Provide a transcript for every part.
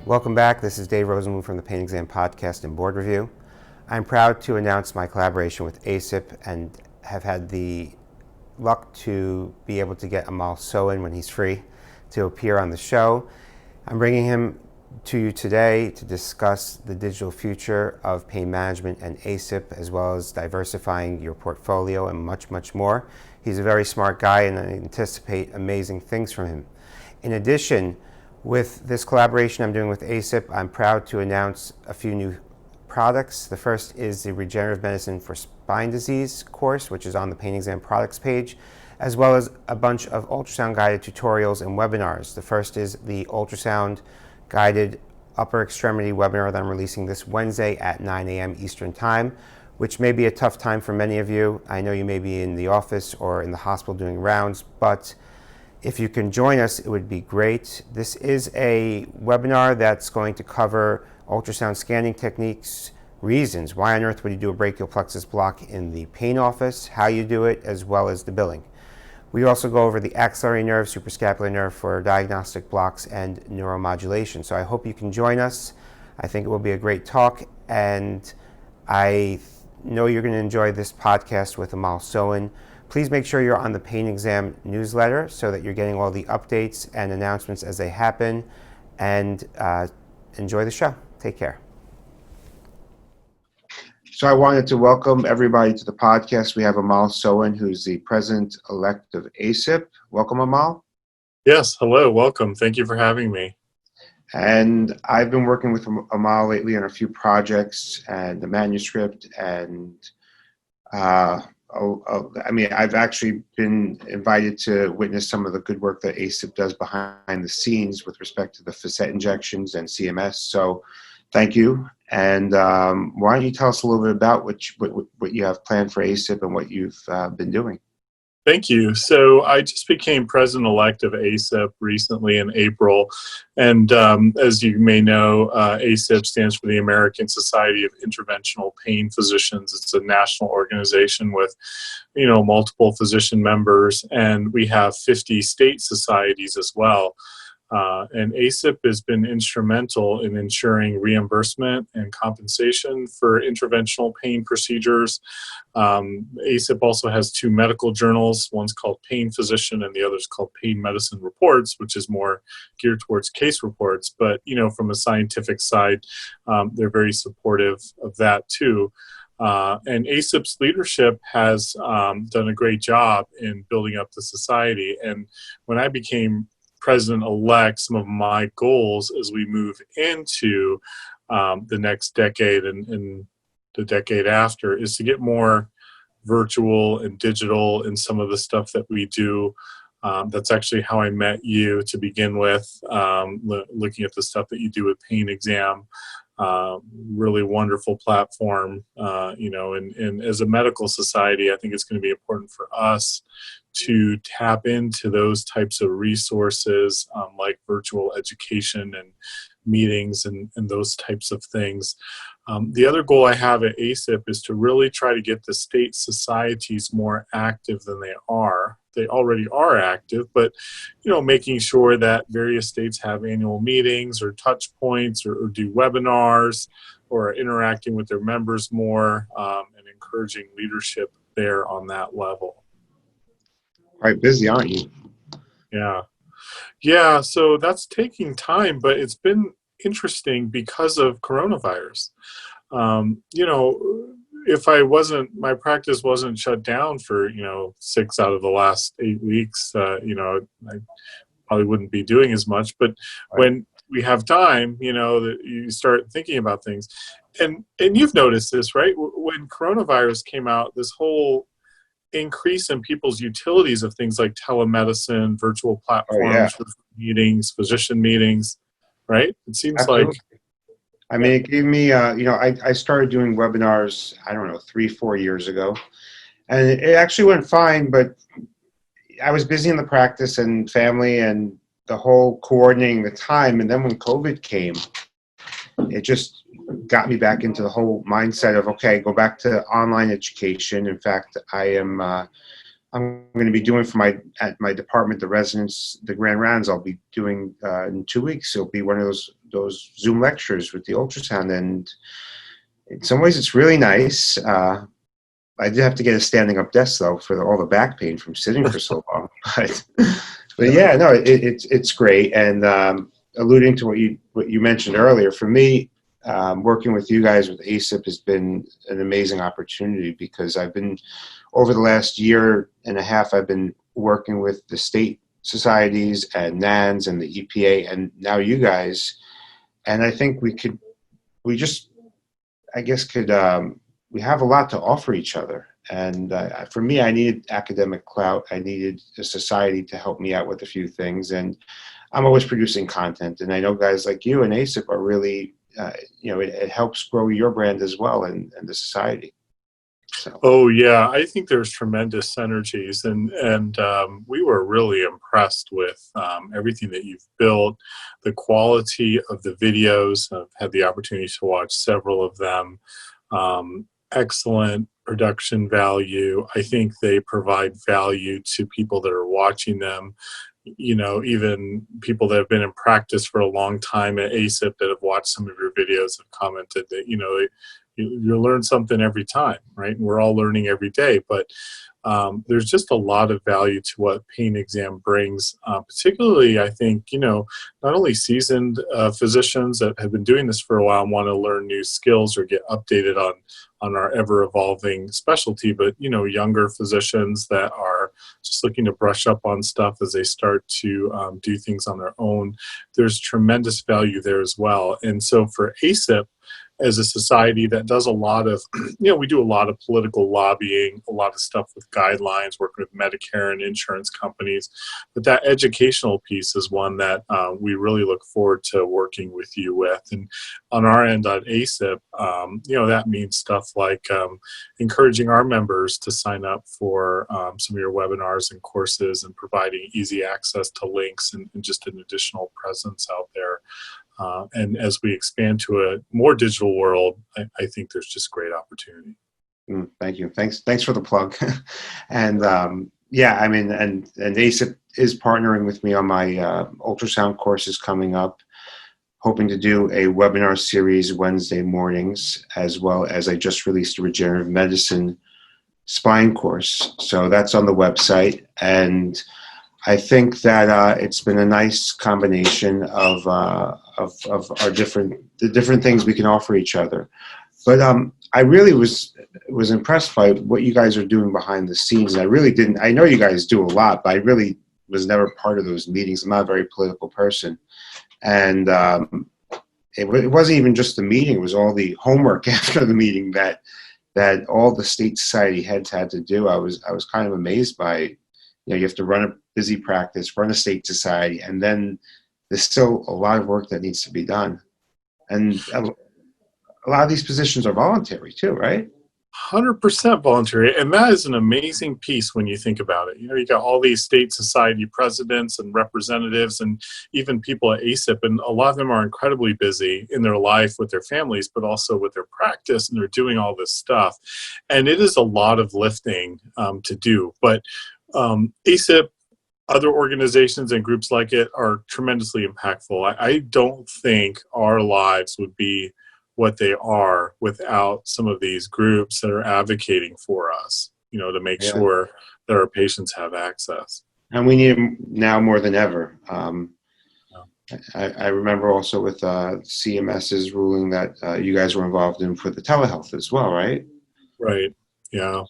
Welcome back. This is Dave Rosenblum from the PainExam Podcast and Board Review. I'm proud to announce my collaboration with ASIPP and have had the luck to be able to get Amol Soin, when he's free, to appear on the show. I'm bringing him to you today to discuss the digital future of pain management and ASIPP, as well as diversifying your portfolio and much, much more. He's a very smart guy, and I anticipate amazing things from him. In addition, with this collaboration I'm doing with ASIPP, I'm proud to announce a few new products. The first is the Regenerative Medicine for Spine Disease course, which is on the PainExam products page, as well as a bunch of ultrasound guided tutorials and webinars. The first is the ultrasound guided upper extremity webinar that I'm releasing this Wednesday at 9 a.m. Eastern Time, which may be a tough time for many of you. I know you may be in the office or in the hospital doing rounds, but if you can join us, it would be great. This is a webinar that's going to cover ultrasound scanning techniques, reasons, why on earth would you do a brachial plexus block in the pain office, how you do it, as well as the billing. We also go over the axillary nerve, suprascapular nerve for diagnostic blocks and neuromodulation. So I hope you can join us. I think it will be a great talk, and I know you're going to enjoy this podcast with Amol Soin. Please make sure you're on the PainExam newsletter so that you're getting all the updates and announcements as they happen, and enjoy the show. Take care. So I wanted to welcome everybody to the podcast. We have Amol Soin, who's the president-elect of ASIPP. Welcome, Amol. Yes, hello, welcome. Thank you for having me. And I've been working with Amol lately on a few projects and the manuscript, and I've actually been invited to witness some of the good work that ASIPP does behind the scenes with respect to the facet injections and CMS. So thank you. And why don't you tell us a little bit about what you have planned for ASIPP and what you've been doing? Thank you. So I just became president-elect of ASIPP recently in April. And as you may know, ASIPP stands for the American Society of Interventional Pain Physicians. It's a national organization with, multiple physician members, and we have 50 state societies as well. And ASIPP has been instrumental in ensuring reimbursement and compensation for interventional pain procedures. ASIPP also has two medical journals. One's called Pain Physician and the other's called Pain Medicine Reports, which is more geared towards case reports. But, from a scientific side, they're very supportive of that too. And ASIPP's leadership has done a great job in building up the society. And when I became president-elect, some of my goals as we move into the next decade and the decade after is to get more virtual and digital in some of the stuff that we do. That's actually how I met you to begin with, looking at the stuff that you do with PainExam. Really wonderful platform, and as a medical society, I think it's going to be important for us to tap into those types of resources, like virtual education and meetings and those types of things. The other goal I have at ASIPP is to really try to get the state societies more active than they are. They already are active, but making sure that various states have annual meetings or touch points or do webinars or interacting with their members more, and encouraging leadership there on that level. Quite busy, aren't you? Yeah, so that's taking time, but it's been interesting because of coronavirus. If my practice wasn't shut down for, 6 out of the last 8 weeks, I probably wouldn't be doing as much. But when we have time, that you start thinking about things. And you've noticed this, right? When coronavirus came out, this whole increase in people's utilities of things like telemedicine, virtual platforms, meetings, physician meetings, right? It seems Absolutely. like... It gave me, I started doing webinars, 3-4 years ago, and it actually went fine, but I was busy in the practice and family and the whole coordinating the time. And then when COVID came, it just got me back into the whole mindset of, okay, go back to online education. In fact, I am I'm going to be doing for at my department, the residents, the grand rounds. I'll be doing in 2 weeks. It'll be one of those Zoom lectures with the ultrasound, and in some ways, it's really nice. I did have to get a standing up desk though for all the back pain from sitting for so long. But yeah, no, it's great. And alluding to what you mentioned earlier, for me, working with you guys with ASIPP has been an amazing opportunity, because I've been, over the last year and a half, I've been working with the state societies and NANS and the EPA, and now you guys. And I think we have a lot to offer each other. And for me, I needed academic clout. I needed a society to help me out with a few things. And I'm always producing content. And I know guys like you and ASIPP are really, it helps grow your brand as well, and the society. So. Oh yeah, I think there's tremendous synergies, and we were really impressed with everything that you've built, the quality of the videos. I've had the opportunity to watch several of them. Excellent production value. I think they provide value to people that are watching them. Even people that have been in practice for a long time at ASIPP that have watched some of your videos have commented that, you learn something every time, right? And we're all learning every day, but there's just a lot of value to what PainExam brings, particularly, I think, not only seasoned physicians that have been doing this for a while and want to learn new skills or get updated on our ever-evolving specialty, but, younger physicians that are just looking to brush up on stuff as they start to do things on their own. There's tremendous value there as well. And so for ASIPP, as a society that does a lot of, we do a lot of political lobbying, a lot of stuff with guidelines, working with Medicare and insurance companies. But that educational piece is one that we really look forward to working with you with. And on our end at ASIPP, that means stuff like encouraging our members to sign up for some of your webinars and courses, and providing easy access to links and just an additional presence out there. And as we expand to a more digital world, I think there's just great opportunity. Thank you. Thanks for the plug. And and ASIPP is partnering with me on my ultrasound courses coming up, hoping to do a webinar series Wednesday mornings, as well as I just released a Regenerative Medicine spine course. So that's on the website. And I think that it's been a nice combination of our different things we can offer each other. But I really was impressed by what you guys are doing behind the scenes. And I know you guys do a lot, but I really was never part of those meetings. I'm not a very political person. And it wasn't even just the meeting, it was all the homework after the meeting that all the state society heads had to do. I was kind of amazed by, you have to run a busy practice, run a state society, and then there's still a lot of work that needs to be done. And a lot of these positions are voluntary too, right? 100% voluntary. And that is an amazing piece when you think about it. You got all these state society presidents and representatives and even people at ASIPP, and a lot of them are incredibly busy in their life with their families, but also with their practice, and they're doing all this stuff. And it is a lot of lifting to do. But ASIPP, other organizations and groups like it are tremendously impactful. I don't think our lives would be what they are without some of these groups that are advocating for us, to make sure that our patients have access. And we need them now more than ever. I remember also with CMS's ruling that you guys were involved in for the telehealth as well, right? Right, yeah.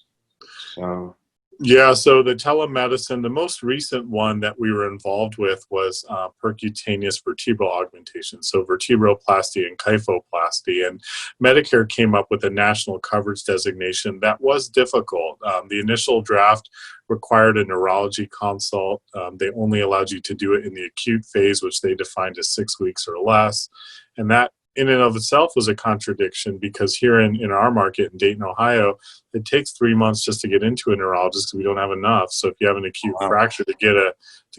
So the telemedicine, the most recent one that we were involved with was percutaneous vertebral augmentation, so vertebroplasty and kyphoplasty. And Medicare came up with a national coverage designation that was difficult. The initial draft required a neurology consult. They only allowed you to do it in the acute phase, which they defined as 6 weeks or less. And that in and of itself was a contradiction, because here in our market in Dayton, Ohio, it takes 3 months just to get into a neurologist because we don't have enough. So if you have an acute fracture, to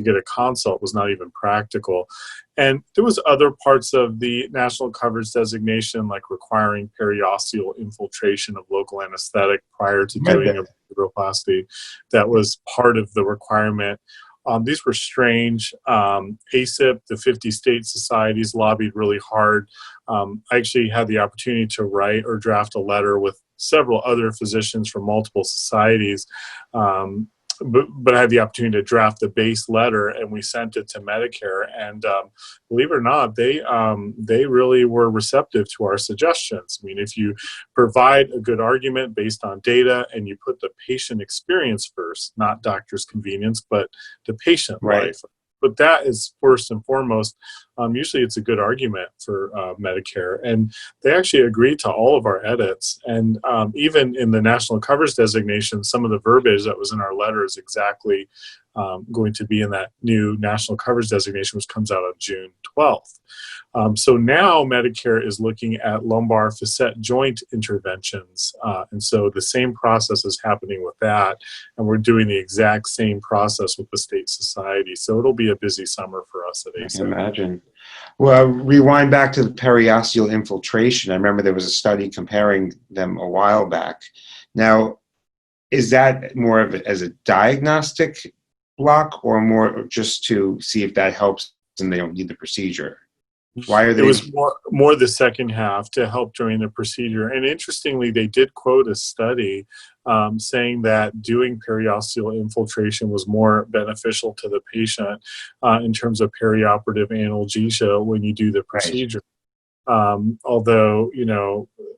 get a consult was not even practical. And there was other parts of the national coverage designation, like requiring periosteal infiltration of local anesthetic prior to doing a vertebroplasty. That was part of the requirement. These were strange. ASIPP, the 50 state societies, lobbied really hard. I actually had the opportunity to write or draft a letter with several other physicians from multiple societies, but I had the opportunity to draft the base letter, and we sent it to Medicare. And believe it or not, they really were receptive to our suggestions. I mean, if you provide a good argument based on data and you put the patient experience first, not doctor's convenience, but the patient life. But that is first and foremost. Usually it's a good argument for Medicare. And they actually agreed to all of our edits. And even in the national coverage designation, some of the verbiage that was in our letter is exactly going to be in that new national coverage designation, which comes out on June 12th. So now Medicare is looking at lumbar facet joint interventions. And so the same process is happening with that. And we're doing the exact same process with the state society. So it'll be a busy summer for us at ASIPP. I can imagine. Well, rewind back to the periosteal infiltration. I remember there was a study comparing them a while back. Now, is that more of as a diagnostic block, or more just to see if that helps and they don't need the procedure? Why are they? It was more the second half, to help during the procedure. And interestingly, they did quote a study saying that doing periosteal infiltration was more beneficial to the patient in terms of perioperative analgesia when you do the procedure. Although,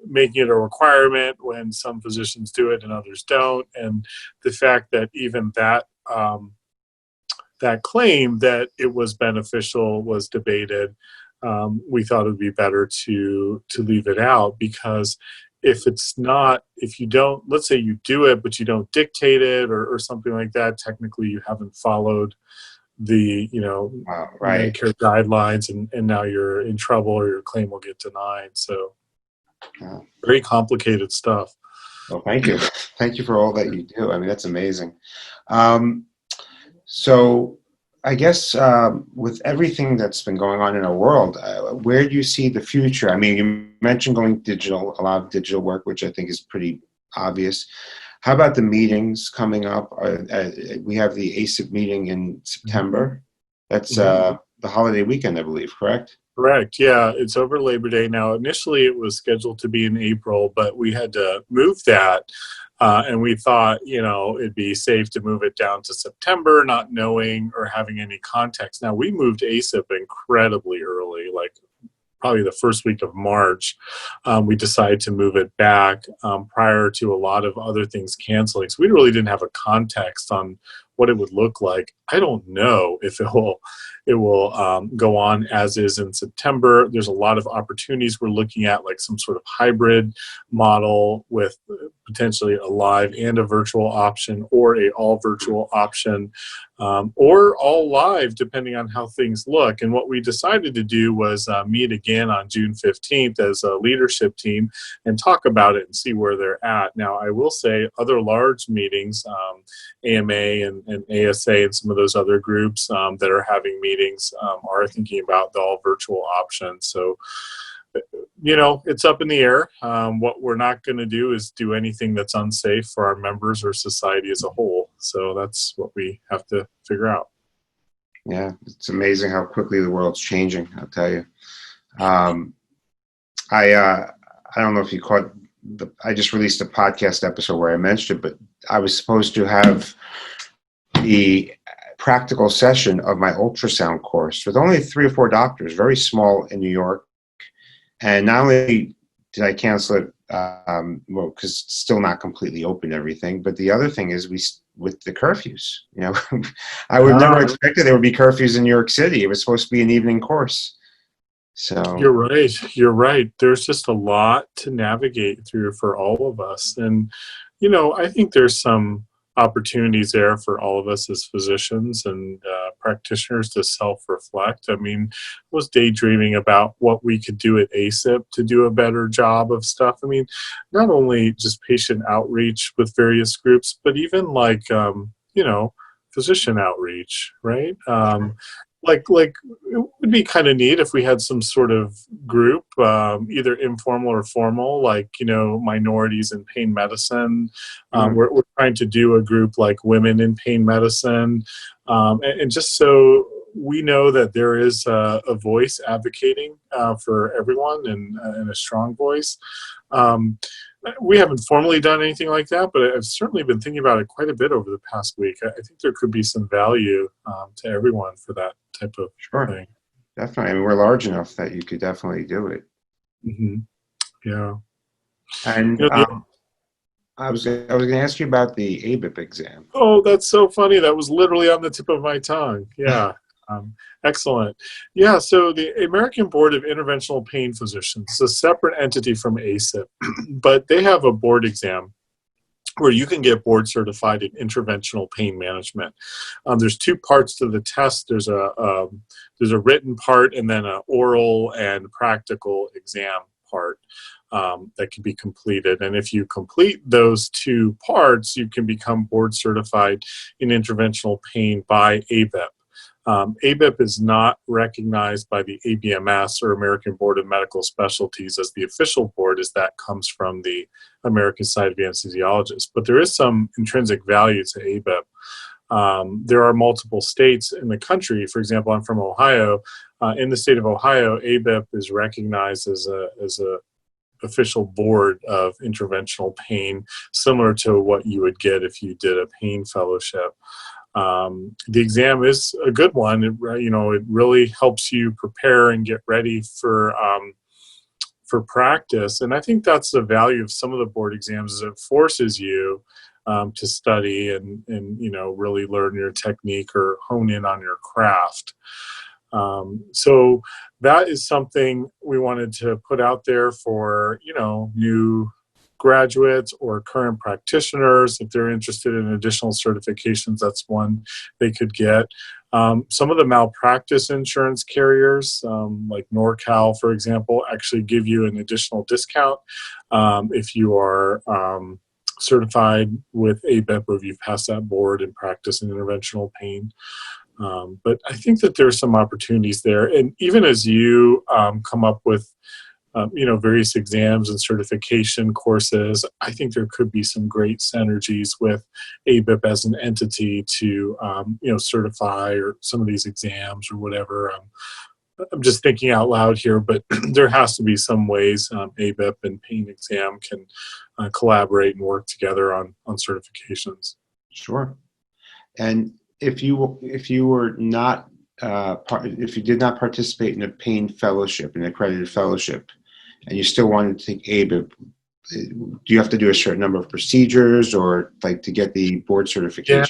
making it a requirement when some physicians do it and others don't, and the fact that even that claim that it was beneficial was debated. We thought it would be better to leave it out, because if you don't, let's say you do it, but you don't dictate it or something like that, technically you haven't followed the, Medicare guidelines, and now you're in trouble, or your claim will get denied. So very complicated stuff. Well, thank you. Thank you for all that you do. I mean, that's amazing. So I guess with everything that's been going on in our world, where do you see the future? I mean, you mentioned going digital, a lot of digital work, which I think is pretty obvious. How about the meetings coming up? We have the ASIPP meeting in September. That's the holiday weekend, I believe, correct? Correct. Yeah, it's over Labor Day. Now, initially it was scheduled to be in April, but we had to move that. And we thought, it'd be safe to move it down to September, not knowing or having any context. Now, we moved ASIPP incredibly early, like probably the first week of March. We decided to move it back prior to a lot of other things canceling. So we really didn't have a context on what it would look like. I don't know if it will go on as is in September. There's a lot of opportunities we're looking at, like some sort of hybrid model with potentially a live and a virtual option, or a all virtual option, or all live, depending on how things look. And what we decided to do was meet again on June 15th as a leadership team and talk about it and see where they're at. Now, I will say other large meetings, AMA and ASA and some of those other groups that are having meetings are thinking about the all virtual option. So, it's up in the air. What we're not going to do is do anything that's unsafe for our members or society as a whole. So that's what we have to figure out. Yeah, it's amazing how quickly the world's changing, I'll tell you. I don't know if you caught I just released a podcast episode where I mentioned it, but I was supposed to have the practical session of my ultrasound course with only 3 or 4 doctors, very small, in New York. And not only did I cancel it, because it's still not completely open and everything, but the other thing is with the curfews, I would never expected there would be curfews in New York City. It was supposed to be an evening course. So You're right. There's just a lot to navigate through for all of us. And, I think there's some opportunities there for all of us as physicians and practitioners to self-reflect. I mean, I was daydreaming about what we could do at ASIPP to do a better job of stuff. I mean, not only just patient outreach with various groups, but even like, physician outreach, right? Like it would be kind of neat if we had some sort of group, either informal or formal, like, minorities in pain medicine. We're trying to do a group like women in pain medicine. And just so we know that there is a voice advocating for everyone and a strong voice. We haven't formally done anything like that, but I've certainly been thinking about it quite a bit over the past week. I think there could be some value to everyone for that type of thing. Definitely. I mean, we're large enough that you could definitely do it. Mm-hmm. Yeah. And I was going to ask you about the ABIPP exam. Oh, that's so funny. That was literally on the tip of my tongue. Yeah. Excellent. Yeah, so the American Board of Interventional Pain Physicians is a separate entity from ASIPP, but they have a board exam where you can get board certified in interventional pain management. There's two parts to the test. There's a written part and then an oral and practical exam part that can be completed. And if you complete those two parts, you can become board certified in interventional pain by ABIPP. ABIPP is not recognized by the ABMS or American Board of Medical Specialties as the official board, as that comes from the American Society of Anesthesiologists. But there is some intrinsic value to ABIPP. There are multiple states in the country. For example, I'm from Ohio. In the state of Ohio, ABIPP is recognized as a official board of interventional pain, similar to what you would get if you did a pain fellowship. The exam is a good one. It really helps you prepare and get ready for practice. And I think that's the value of some of the board exams, is it forces you to study and really learn your technique or hone in on your craft. So that is something we wanted to put out there for, new graduates or current practitioners. If they're interested in additional certifications, that's one they could get. Some of the malpractice insurance carriers, like NorCal, for example, actually give you an additional discount if you are certified with ABIPP or if you've passed that board and practice in interventional pain. But I think that there's some opportunities there. And even as you come up with various exams and certification courses, I think there could be some great synergies with ABIPP as an entity to, certify or some of these exams or whatever. I'm just thinking out loud here, but there has to be some ways ABIPP and PainExam can collaborate and work together on certifications. Sure. And if you did not participate in a pain fellowship, an accredited fellowship, and you still wanted to take ABIPP, do you have to do a certain number of procedures or to get the board certification?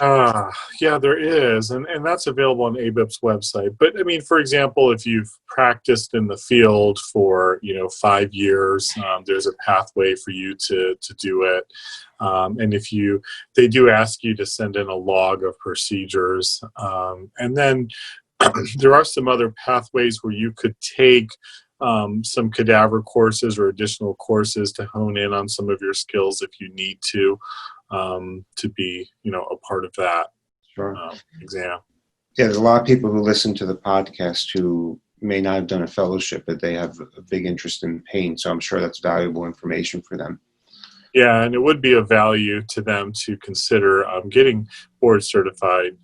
Yeah, there is. And that's available on ABIPP's website. But I mean, for example, if you've practiced in the field for, 5 years, there's a pathway for you to do it. And they do ask you to send in a log of procedures. And then there are some other pathways where you could take some cadaver courses or additional courses to hone in on some of your skills if you need to be, a part of that exam. Yeah, there's a lot of people who listen to the podcast who may not have done a fellowship, but they have a big interest in pain. So I'm sure that's valuable information for them. Yeah, and it would be of value to them to consider getting board certified,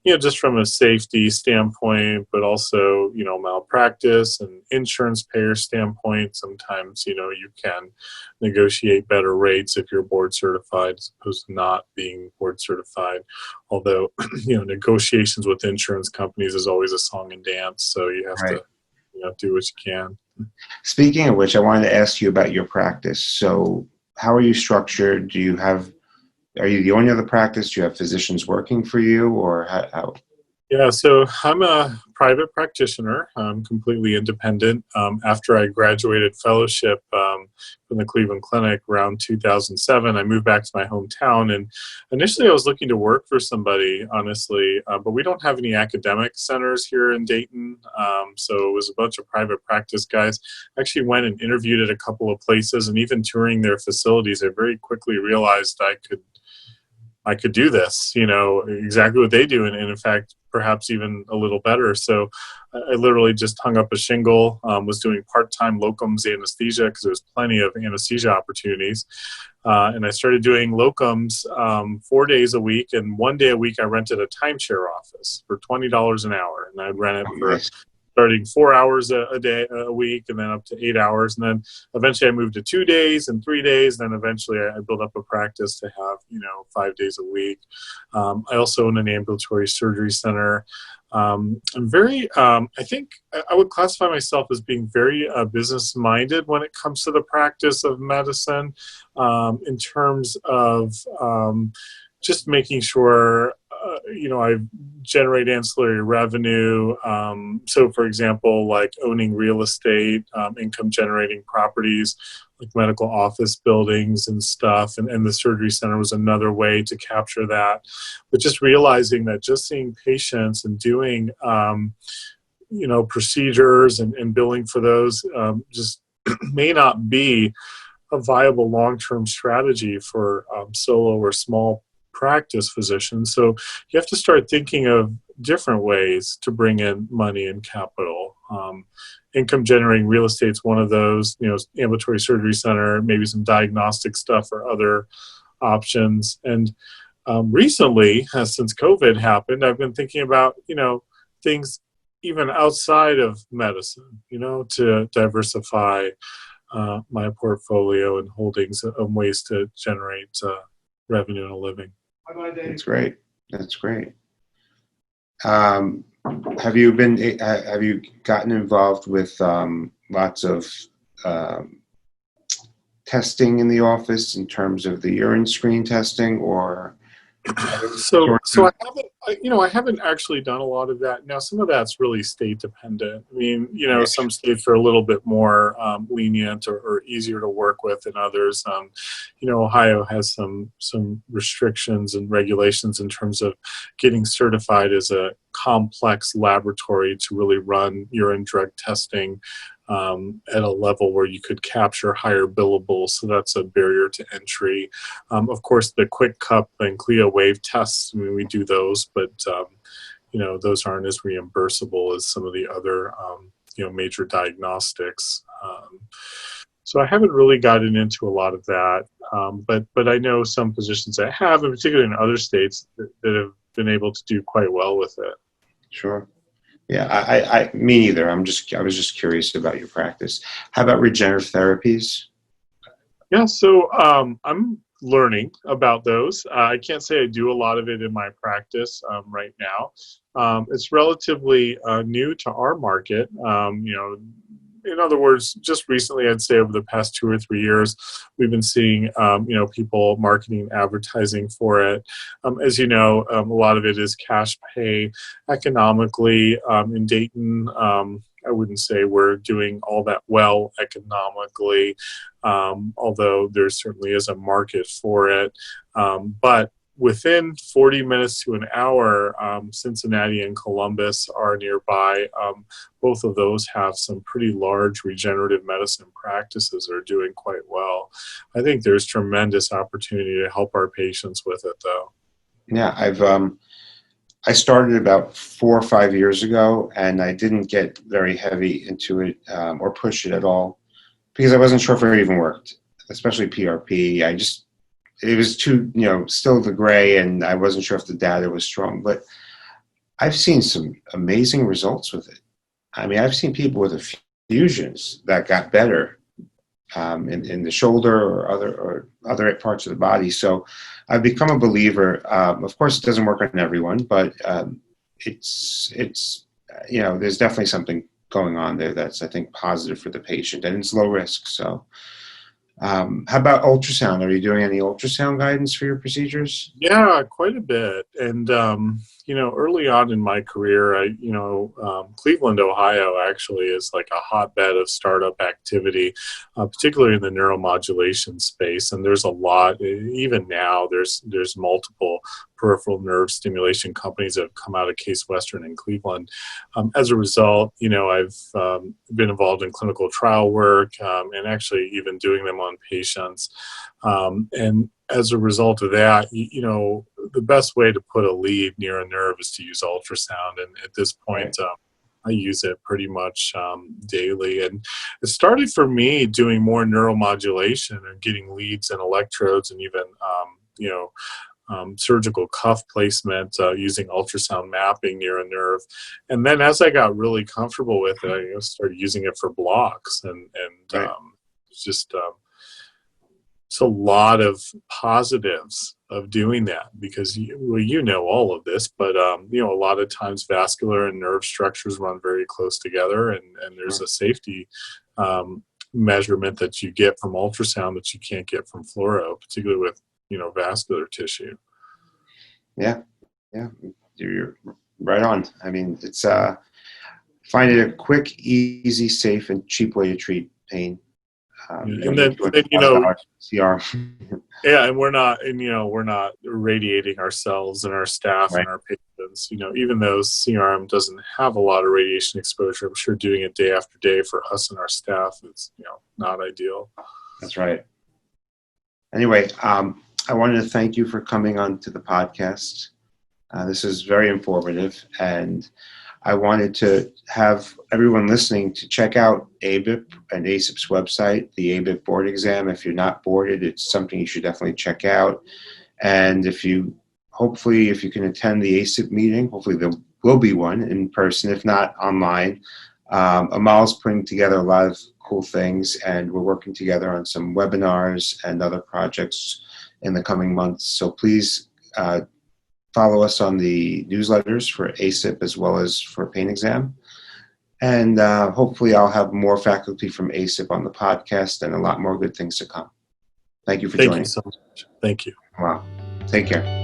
just from a safety standpoint, but also, malpractice and insurance payer standpoint. Sometimes, you can negotiate better rates if you're board certified as opposed to not being board certified. Although, negotiations with insurance companies is always a song and dance. So you have to, do what you can. Speaking of which, I wanted to ask you about your practice. So how are you structured? Are you the only other practice? Do you have physicians working for you, or how? Yeah, so I'm a private practitioner. I'm completely independent. After I graduated fellowship from the Cleveland Clinic around 2007, I moved back to my hometown. And initially, I was looking to work for somebody, honestly, but we don't have any academic centers here in Dayton. So it was a bunch of private practice guys. I actually went and interviewed at a couple of places, and even touring their facilities, I very quickly realized I could do this, exactly what they do. And in fact, perhaps even a little better. So I literally just hung up a shingle, was doing part-time locums anesthesia because there was plenty of anesthesia opportunities. And I started doing locums 4 days a week. And 1 day a week, I rented a timeshare office for $20 an hour. And I'd rent it for starting 4 hours a week, and then up to 8 hours. And then eventually I moved to 2 days and 3 days. Then eventually I built up a practice to have, 5 days a week. I also own an ambulatory surgery center. I'm very, I think I would classify myself as being very business minded when it comes to the practice of medicine, in terms of just making sure I generate ancillary revenue. So, for example, like owning real estate, income generating properties, like medical office buildings and stuff. And the surgery center was another way to capture that. But just realizing that just seeing patients and doing, procedures and billing for those just may not be a viable long-term strategy for solo or small practice physicians. So you have to start thinking of different ways to bring in money and capital. Income generating real estate is one of those, ambulatory surgery center, maybe some diagnostic stuff or other options. And recently, since COVID happened, I've been thinking about, things even outside of medicine, to diversify my portfolio and holdings of ways to generate revenue and a living. That's great. That's great. Have you gotten involved with lots of testing in the office in terms of the urine screen testing, or? So I haven't actually done a lot of that. Now, some of that's really state dependent. I mean, some states are a little bit more lenient or easier to work with than others. Ohio has some restrictions and regulations in terms of getting certified as a complex laboratory to really run urine drug testing at a level where you could capture higher billables. So that's a barrier to entry. Of course, the Quick Cup and CLIA wave tests, we do those, but those aren't as reimbursable as some of the other major diagnostics. So I haven't really gotten into a lot of that, but I know some physicians that have, in particular in other states, that have been able to do quite well with it. Sure. Yeah, me neither. I was just curious about your practice. How about regenerative therapies? Yeah, so I'm learning about those. I can't say I do a lot of it in my practice right now. It's relatively new to our market. In other words, just recently, I'd say over the past 2 or 3 years, we've been seeing, people marketing, advertising for it. As you know, a lot of it is cash pay. Economically, in Dayton, I wouldn't say we're doing all that well economically, although there certainly is a market for it. But within 40 minutes to an hour, Cincinnati and Columbus are nearby. Both of those have some pretty large regenerative medicine practices that are doing quite well. I think there's tremendous opportunity to help our patients with it, though. Yeah, I started about 4 or 5 years ago, and I didn't get very heavy into it or push it at all because I wasn't sure if it even worked, especially PRP. It was too, still the gray, and I wasn't sure if the data was strong. But I've seen some amazing results with it. I mean, I've seen people with effusions that got better in the shoulder or other parts of the body. So I've become a believer. Of course, it doesn't work on everyone, but it's there's definitely something going on there that's, I think, positive for the patient, and it's low risk. So How about ultrasound? Are you doing any ultrasound guidance for your procedures? Yeah, quite a bit. And, early on in my career, Cleveland, Ohio actually is like a hotbed of startup activity, particularly in the neuromodulation space. And there's a lot, even now, there's multiple peripheral nerve stimulation companies that have come out of Case Western in Cleveland. As a result, I've been involved in clinical trial work and actually even doing them on patients. And as a result of that, the best way to put a lead near a nerve is to use ultrasound. And at this point, I use it pretty much daily. And it started for me doing more neuromodulation and getting leads and electrodes and even, surgical cuff placement using ultrasound mapping near a nerve. And then as I got really comfortable with it, I started using it for blocks. And it's just... it's a lot of positives of doing that because all of this, but a lot of times vascular and nerve structures run very close together, and there's a safety measurement that you get from ultrasound that you can't get from fluoro, particularly with vascular tissue. Yeah, you're right on. I mean, it's finding a quick, easy, safe, and cheap way to treat pain. And then CR. Yeah, and we're not irradiating ourselves and our staff and our patients. Even though CRM doesn't have a lot of radiation exposure, I'm sure doing it day after day for us and our staff is not ideal. That's right. Anyway, I wanted to thank you for coming on to the podcast. This is very informative, and I wanted to have everyone listening to check out ABIPP and ASIPP's website, the ABIPP board exam. If you're not boarded, it's something you should definitely check out. And if you can attend the ASIPP meeting, hopefully there will be one in person, if not online. Amol's putting together a lot of cool things, and we're working together on some webinars and other projects in the coming months. So please follow us on the newsletters for ASIPP as well as for PainExam. And hopefully I'll have more faculty from ASIPP on the podcast and a lot more good things to come. Thank you for joining. Thank you so much. Thank you. Wow. Take care.